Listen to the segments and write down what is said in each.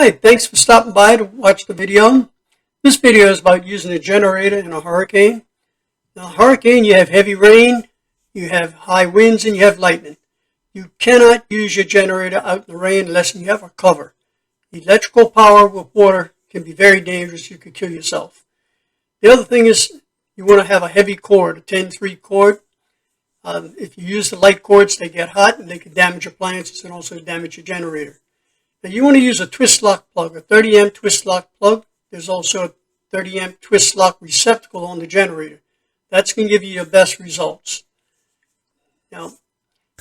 Hi, thanks for stopping by to watch the video. This video is about using a generator in a hurricane. In a hurricane, you have heavy rain, you have high winds, and you have lightning. You cannot use your generator out in the rain unless you have a cover. Electrical power with water can be very dangerous. You could kill yourself. The other thing is you want to have a heavy cord, a 10-3 cord. If you use the light cords, they get hot and they can damage appliances and also damage your generator. Now you want to use a twist lock plug, a 30 amp twist lock plug. There's also a 30 amp twist lock receptacle on the generator. That's going to give you your best results. Now,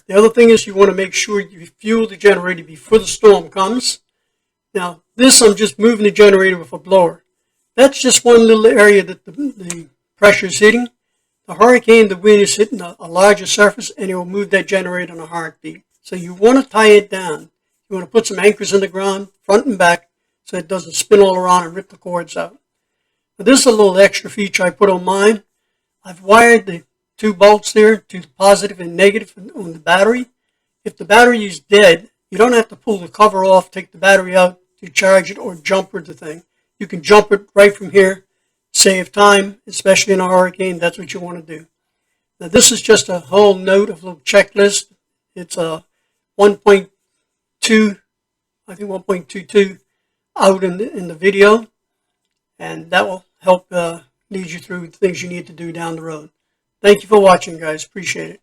the other thing is you want to make sure you fuel the generator before the storm comes. Now, I'm just moving the generator with a blower. That's just one little area that the pressure is hitting. The hurricane, the wind is hitting a larger surface, and it will move that generator in a heartbeat. So you want to tie it down. You want to put some anchors in the ground, front and back, so it doesn't spin all around and rip the cords out. Now, this is a little extra feature I put on mine. I've wired the two bolts there to the positive and negative on the battery. If the battery is dead, you don't have to pull the cover off, take the battery out to charge it or jumper the thing. You can jump it right from here, save time, especially in a hurricane. That's what you want to do. Now, this is just a whole note of a little checklist. It's a 1.2, I think 1.22 out in the video, and that will help lead you through things you need to do down the road. Thank you for watching, guys. Appreciate it.